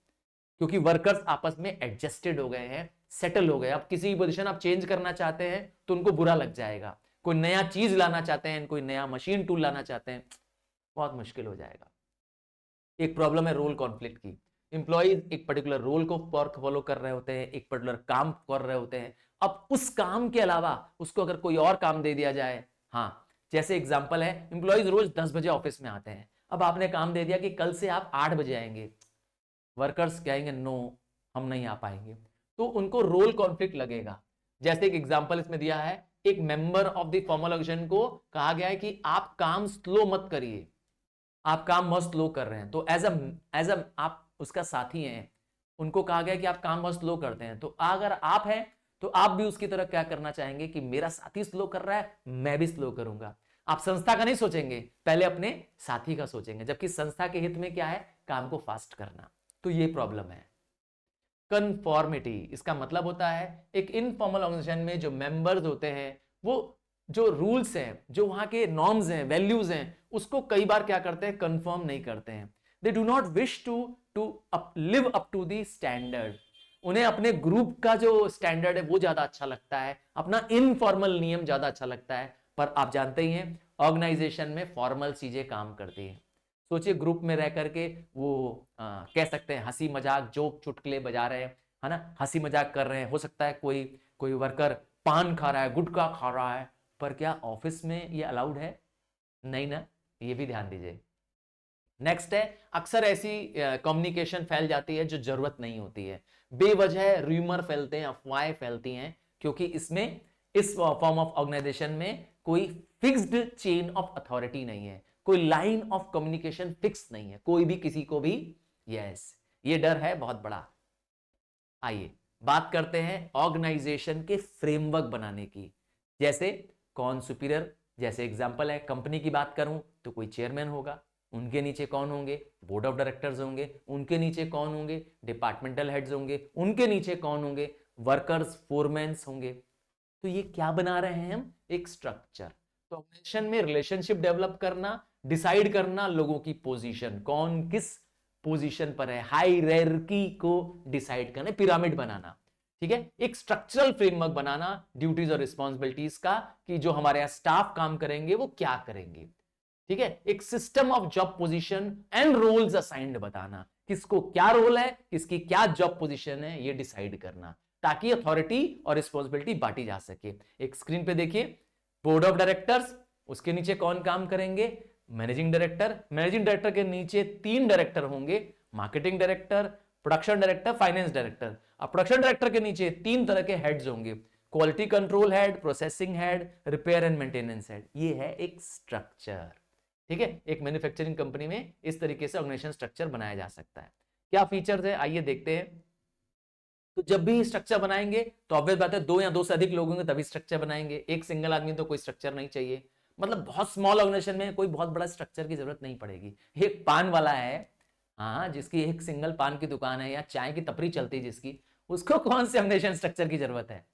क्योंकि वर्कर्स आपस में एडजस्टेड हो गए हैं, सेटल हो गए। अब किसी पोजीशन आप चेंज करना चाहते हैं तो उनको बुरा लग जाएगा। कोई नया चीज लाना चाहते हैं, कोई नया मशीन टूल लाना चाहते हैं, बहुत मुश्किल हो जाएगा। एक प्रॉब्लम है रोल कॉन्फ्लिक्ट की। इंप्लॉइज एक पर्टिकुलर रोल को फॉलो कर रहे होते हैं, एक पर्टिकुलर काम कर रहे होते हैं। अब उस काम के अलावा उसको अगर कोई और काम दे दिया जाए, हाँ, जैसे एग्जांपल है, इंप्लॉइज रोज 10 बजे ऑफिस में आते हैं। अब आपने काम दे दिया कि कल से आप 8 बजे आएंगे। वर्कर्स कहेंगे नो, हम नहीं आ पाएंगे, तो उनको रोल कॉन्फ्लिक्ट लगेगा। जैसे एक एग्जांपल इसमें दिया है, एक member of the formal organization को कहा गया है कि आप काम स्लो मत करिए, आप काम बहुत स्लो कर रहे हैं। तो एज अ आप उसका साथी हैं, उनको कहा गया कि आप काम बहुत स्लो करते हैं। तो अगर आप हैं तो आप भी उसकी तरह क्या करना चाहेंगे कि मेरा साथी स्लो कर रहा है, मैं भी स्लो करूंगा। आप संस्था का नहीं सोचेंगे, पहले अपने साथी का सोचेंगे, जबकि संस्था के हित में क्या है, काम को फास्ट करना। तो ये प्रॉब्लम है। कन्फॉर्मिटी, इसका मतलब होता है एक इनफॉर्मल ऑर्गेनाइजेशन में जो मेंबर्स होते हैं, वो जो रूल्स हैं, जो वहां के नॉर्म्स हैं, वैल्यूज हैं, उसको कई बार क्या करते हैं, कंफर्म नहीं करते हैं। They do not wish to live up to the standard. उन्हें अपने ग्रुप का जो स्टैंडर्ड है वो ज्यादा अच्छा लगता है, अपना इनफॉर्मल नियम ज्यादा अच्छा लगता है। पर आप जानते ही हैं, ऑर्गेनाइजेशन में फॉर्मल चीजें काम करती हैं। सोचिए ग्रुप में रह करके वो कह सकते हैं हंसी मजाक, जोक चुटकुले बजा रहे हैं, है ना, हंसी मजाक कर रहे हैं। हो सकता है कोई कोई वर्कर पान खा रहा है, गुटखा खा रहा है, पर क्या ऑफिस में ये अलाउड है? नहीं ना, ये भी ध्यान दीजिए। नेक्स्ट है, अक्सर ऐसी कम्युनिकेशन फैल जाती है जो जरूरत नहीं होती है। बेवजह रूमर फैलते हैं, अफवाहें फैलती हैं, क्योंकि इसमें, इस फॉर्म ऑफ ऑर्गेनाइजेशन में कोई फिक्स्ड चेन ऑफ अथॉरिटी नहीं है, कोई लाइन ऑफ कम्युनिकेशन फिक्स नहीं है, कोई भी किसी को भी, यस, ये डर है बहुत बड़ा। आइए बात करते हैं ऑर्गेनाइजेशन के फ्रेमवर्क बनाने की। जैसे कौन सुपीरियर, जैसे एग्जांपल है, कंपनी की बात करूं तो कोई चेयरमैन होगा, उनके नीचे कौन होंगे, बोर्ड ऑफ डायरेक्टर्स होंगे, उनके नीचे कौन होंगे, डिपार्टमेंटल हेड्स होंगे, उनके नीचे कौन होंगे, वर्कर्स फोरमैन्स होंगे। तो ये क्या बना रहे हैं हम, एक स्ट्रक्चर। तो ऑर्गेनाइजेशन में रिलेशनशिप डेवलप करना, डिसाइड करना लोगों की पोजीशन, कौन किस पोजीशन पर है, हायरार्की को डिसाइड करना, पिरामिड बनाना, ठीक है, एक स्ट्रक्चरल फ्रेमवर्क बनाना ड्यूटीज और रिस्पॉन्सिबिलिटीज का, कि जो हमारे यहां स्टाफ काम करेंगे वो क्या करेंगे, ठीक है, एक system of job position and roles assigned बताना, किसको क्या रोल है, किसकी क्या जॉब पोजीशन है, ये डिसाइड करना, ताकि अथॉरिटी और रिस्पॉन्सिबिलिटी बांटी जा सके। एक स्क्रीन पे देखिए, बोर्ड ऑफ डायरेक्टर्स, उसके नीचे कौन काम करेंगे, मैनेजिंग डायरेक्टर। मैनेजिंग डायरेक्टर के नीचे 3 डायरेक्टर होंगे, marketing director, production director, finance director. अब प्रोडक्शन डायरेक्टर के नीचे 3 तरह के हेड्स होंगे, quality control head, processing head, repair and maintenance head. ये है एक स्ट्रक्चर, ठीक है। एक मैन्युफैक्चरिंग कंपनी में इस तरीके से ऑर्गेनाइजेशन स्ट्रक्चर बनाया जा सकता है। क्या फीचर्स है, आइए देखते हैं। तो जब भी स्ट्रक्चर बनाएंगे तो ऑब्वियस बात है, 2 या 2 से अधिक लोग होंगे तभी स्ट्रक्चर बनाएंगे। एक सिंगल आदमी तो कोई स्ट्रक्चर नहीं चाहिए। मतलब बहुत स्मॉल ऑर्गेनाइजेशन में कोई बहुत बड़ा स्ट्रक्चर की जरूरत नहीं पड़ेगी। एक पान वाला है, हाँ, जिसकी एक सिंगल पान की दुकान है या चाय की टपरी चलती है जिसकी, उसको कौन से ऑर्गेनाइजेशन स्ट्रक्चर की जरूरत है।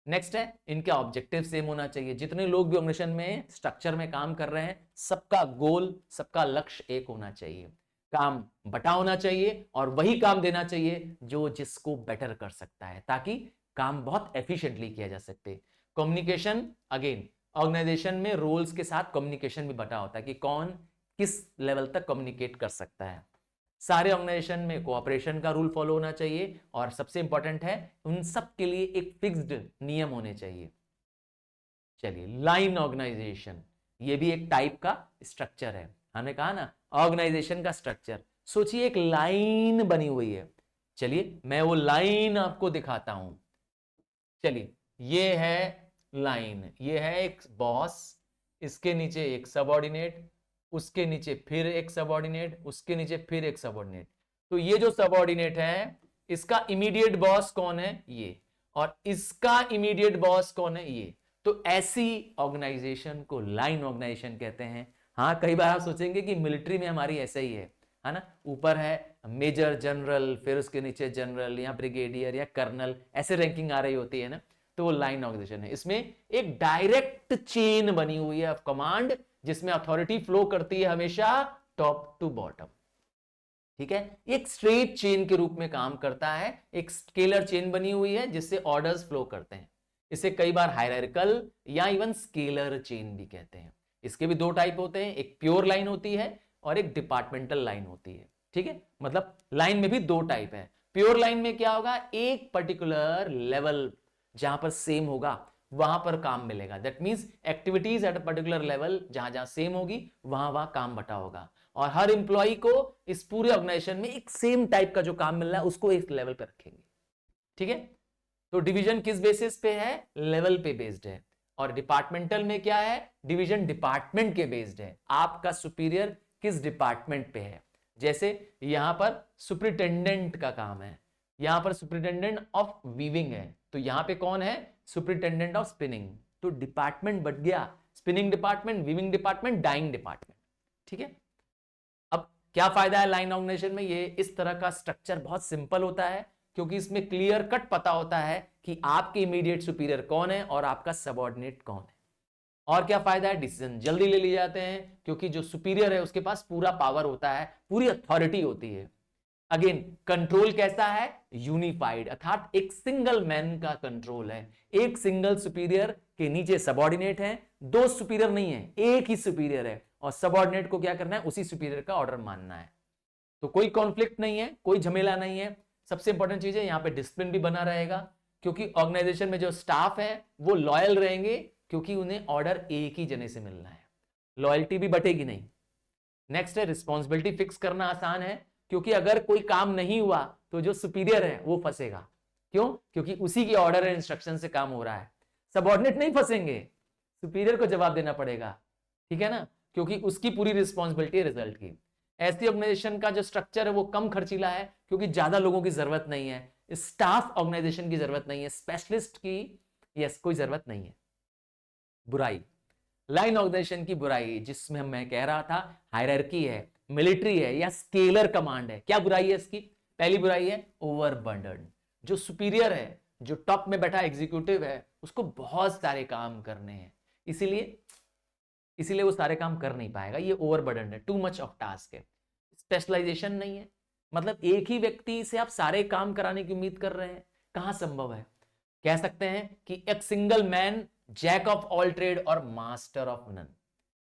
नेक्स्ट है, इनका ऑब्जेक्टिव सेम होना चाहिए। जितने लोग भी ऑर्गेनाइजेशन में स्ट्रक्चर में काम कर रहे हैं, सबका गोल, सबका लक्ष्य एक होना चाहिए। काम बटा होना चाहिए और वही काम देना चाहिए जो जिसको बेटर कर सकता है, ताकि काम बहुत एफिशिएंटली किया जा सके। कम्युनिकेशन, अगेन ऑर्गेनाइजेशन में रोल्स के साथ कम्युनिकेशन भी बटा होता है कि कौन किस लेवल तक कम्युनिकेट कर सकता है। सारे ऑर्गेनाइजेशन में कोऑपरेशन का रूल फॉलो होना चाहिए, और सबसे इंपॉर्टेंट है, उन सब के लिए एक फिक्स्ड नियम होने चाहिए। चलिए, लाइन ऑर्गेनाइजेशन, ये भी एक टाइप का स्ट्रक्चर है। हमने कहा ना, ऑर्गेनाइजेशन का स्ट्रक्चर। सोचिए एक लाइन बनी हुई है। चलिए मैं वो लाइन आपको दिखाता हूं। चलिए, ये है लाइन, ये है एक बॉस, इसके नीचे एक सबऑर्डिनेट, उसके नीचे फिर एक सबऑर्डिनेट, उसके नीचे फिर एक सबऑर्डिनेट। तो ये जो सबऑर्डिनेट है, इसका इमीडिएट बॉस कौन है, ये, और इसका इमीडिएट बॉस कौन है, ये। तो ऐसी ऑर्गेनाइजेशन को लाइन ऑर्गेनाइजेशन कहते हैं। हाँ, कई बार आप सोचेंगे कि मिलिट्री में हमारी ऐसे ही है ना, ऊपर है मेजर जनरल, फिर उसके नीचे जनरल या ब्रिगेडियर या कर्नल, ऐसे रैंकिंग आ रही होती है ना। तो वो लाइन ऑर्गेनाइजेशन है। इसमें एक डायरेक्ट चेन बनी हुई है ऑफ कमांड, जिसमें अथॉरिटी फ्लो करती है हमेशा टॉप टू बॉटम। ठीक है, एक स्ट्रेट चेन के रूप में काम करता है, एक स्केलर चेन बनी हुई है जिससे ऑर्डर्स फ्लो करते हैं। इसे कई बार हायरार्किकल या इवन स्केलर चेन भी कहते हैं। इसके भी दो टाइप होते हैं, एक प्योर लाइन होती है और एक डिपार्टमेंटल लाइन होती है। ठीक है, मतलब लाइन में भी दो टाइप है। प्योर लाइन में क्या होगा, एक पर्टिकुलर लेवल जहां पर सेम होगा वहां पर काम मिलेगा। That means activities at a particular level जहां जहां सेम होगी वहां वहां काम बटा होगा, और हर इंप्लॉय को इस पूरे ऑर्गेनाइजेशन में एक सेम टाइप का जो काम मिल रहा है उसको एक लेवल पे रखेंगे। ठीक है, तो डिवीजन किस बेसिस पे है, लेवल पे बेस्ड है। और डिपार्टमेंटल में क्या है, डिवीजन डिपार्टमेंट के बेस्ड है, आपका सुपीरियर किस डिपार्टमेंट पे है। जैसे यहां पर सुपरिटेंडेंट का काम है, यहां पर सुपरिटेंडेंट ऑफ वीविंग है, तो यहां पे कौन है, सुपरिटेंडेंट ऑफ स्पिनिंग। तो डिपार्टमेंट बढ़ गया, spinning department, weaving department, dyeing department. ठीक है, अब क्या फायदा है लाइन ऑर्गेनाइजेशन में, ये इस तरह का स्ट्रक्चर बहुत सिंपल होता है क्योंकि इसमें क्लियर कट पता होता है कि आपके इमीडिएट सुपीरियर कौन है और आपका सबऑर्डिनेट कौन है। और क्या फायदा है, डिसीजन जल्दी ले लिए जाते हैं क्योंकि जो सुपीरियर है उसके पास पूरा पावर होता है, पूरी अथॉरिटी होती है। अगेन कंट्रोल कैसा है, यूनिफाइड, अर्थात एक सिंगल मैन का कंट्रोल है, एक सिंगल सुपीरियर के नीचे सबऑर्डिनेट है, दो सुपीरियर नहीं है, एक ही सुपीरियर है, और सबऑर्डिनेट को क्या करना है, उसी सुपीरियर का ऑर्डर मानना है। तो कोई कॉन्फ्लिक्ट नहीं है, कोई झमेला नहीं है। सबसे इंपॉर्टेंट चीज है यहां पे डिसिप्लिन भी बना रहेगा क्योंकि ऑर्गेनाइजेशन में जो स्टाफ है वो लॉयल रहेंगे क्योंकि उन्हें ऑर्डर एक ही जने से मिलना है, लॉयल्टी भी बटेगी नहीं। नेक्स्ट है रिस्पॉन्सिबिलिटी फिक्स करना आसान है क्योंकि अगर कोई काम नहीं हुआ तो जो सुपीरियर है वो फंसेगा। क्यों, क्योंकि उसी के ऑर्डर एंड इंस्ट्रक्शन से काम हो रहा है। सबऑर्डिनेट नहीं फंसेंगे, सुपीरियर को जवाब देना पड़ेगा। ठीक है ना, क्योंकि उसकी पूरी रिस्पॉन्सिबिलिटी है रिजल्ट की। ऐसी ऑर्गेनाइजेशन का जो स्ट्रक्चर है वो कम खर्चीला है क्योंकि ज्यादा लोगों की जरूरत नहीं है, स्टाफ ऑर्गेनाइजेशन की जरूरत नहीं है, स्पेशलिस्ट की यस कोई जरूरत नहीं है। बुराई, लाइन ऑर्गेनाइजेशन की बुराई जिसमें मैं कह रहा था हायरार्की है, मिलिट्री है या स्केलर कमांड है। क्या बुराई है इसकी, पहली बुराई है ओवरबर्डन। जो सुपीरियर है, जो टॉप में बैठा एग्जीक्यूटिव है, उसको बहुत सारे काम करने हैं, इसीलिए वो सारे काम कर नहीं पाएगा, ये ओवरबर्डन है, टू मच ऑफ टास्क है। स्पेशलाइजेशन नहीं है, मतलब एक ही व्यक्ति से आप सारे काम कराने की उम्मीद कर रहे हैं, कहां संभव है। कह सकते हैं कि एक single man jack of all trade और मास्टर ऑफ नन।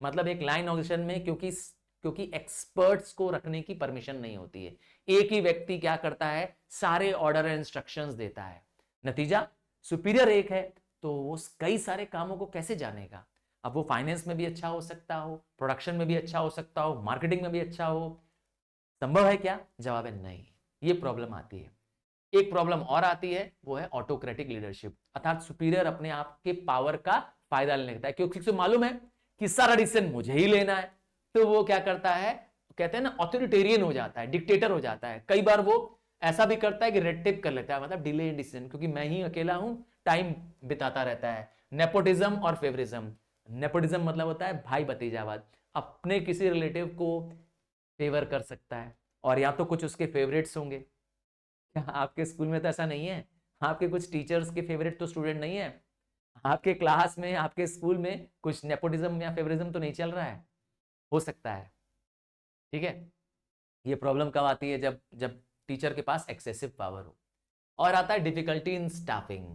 मतलब एक लाइन ऑर्गेनाइजेशन में क्योंकि एक्सपर्ट्स को रखने की परमिशन नहीं होती है, एक ही व्यक्ति क्या करता है, सारे ऑर्डर एंड इंस्ट्रक्शंस देता है। नतीजा सुपीरियर एक है तो वो कई सारे कामों को कैसे जानेगा। अब वो फाइनेंस में भी अच्छा हो सकता हो, प्रोडक्शन में भी अच्छा हो सकता हो, मार्केटिंग में भी अच्छा हो, संभव है क्या, जवाब है नहीं। ये प्रॉब्लम आती है। एक प्रॉब्लम और आती है, वो है ऑटोक्रेटिक लीडरशिप, अर्थात सुपीरियर अपने आप के पावर का फायदा लेने लगता है क्योंकि उसे मालूम है कि सारा डिसीजन मुझे ही लेना है। तो वो क्या करता है, कहते हैं ना ऑथोरिटेरियन हो जाता है, डिक्टेटर हो जाता है। कई बार वो ऐसा भी करता है कि रेड टेप कर लेता है, मतलब डिले इन डिसीजन, क्योंकि मैं ही अकेला हूं, टाइम बिताता रहता है। नेपोटिज्म और फेवरिज्म, नेपोटिज्म मतलब होता है भाई भतीजावाद, अपने किसी रिलेटिव को फेवर कर सकता है और या तो कुछ उसके फेवरेट्स होंगे। क्या आपके स्कूल में तो ऐसा नहीं है, आपके कुछ टीचर्स के फेवरेट तो स्टूडेंट नहीं है, आपके क्लास में आपके स्कूल में कुछ नेपोटिज्म या फेवरिज्म तो नहीं चल रहा है, हो सकता है। ठीक है, ये प्रॉब्लम कब आती है, जब जब टीचर के पास एक्सेसिव पावर हो। और आता है डिफिकल्टी इन स्टाफिंग,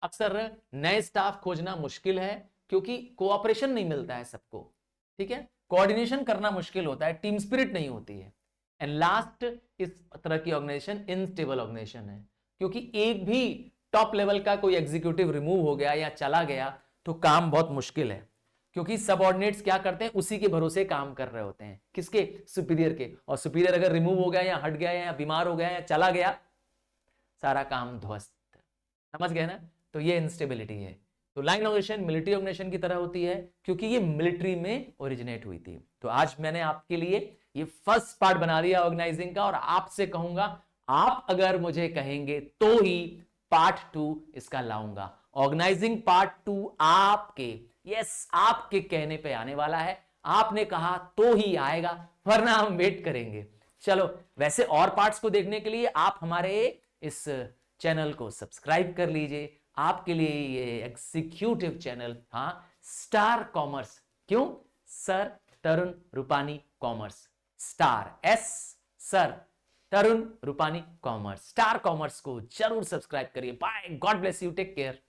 अक्सर नए स्टाफ खोजना मुश्किल है क्योंकि कोऑपरेशन नहीं मिलता है सबको। ठीक है, कोऑर्डिनेशन करना मुश्किल होता है, टीम स्पिरिट नहीं होती है। एंड लास्ट, इस तरह की ऑर्गेनाइजेशन इनस्टेबल ऑर्गेनाइजेशन है क्योंकि एक भी टॉप लेवल का कोई एग्जीक्यूटिव रिमूव हो गया या चला गया तो काम बहुत मुश्किल है क्योंकि सबऑर्डिनेट्स क्या करते हैं, उसी के भरोसे काम कर रहे होते हैं, किसके, सुपीरियर के। और सुपीरियर अगर रिमूव हो गया या हट गया या बीमार हो गया या चला गया, सारा काम ध्वस्त। समझ गए ना, तो ये इंस्टेबिलिटी है। तो लाइन ऑर्गेनाइजेशन मिलिट्री ऑर्गेनाइजेशन की तरह होती है क्योंकि ये मिलिट्री में ओरिजिनेट हुई थी। तो आज मैंने आपके लिए ये फर्स्ट पार्ट बना दिया ऑर्गेनाइजिंग का, और आपसे कहूंगा आप अगर मुझे कहेंगे तो ही पार्ट 2 इसका लाऊंगा। ऑर्गेनाइजिंग पार्ट 2 आपके, यस आपके कहने पे आने वाला है, आपने कहा तो ही आएगा, वरना हम वेट करेंगे। चलो, वैसे और पार्ट्स को देखने के लिए आप हमारे इस चैनल को सब्सक्राइब कर लीजिए, आपके लिए ये एग्जीक्यूटिव चैनल, हाँ, स्टार कॉमर्स। क्यों? Sir Tarun Rupani commerce, star S, sir Tarun Rupani commerce, star commerce को जरूर सब्सक्राइब करिए। Bye, God bless you, take care.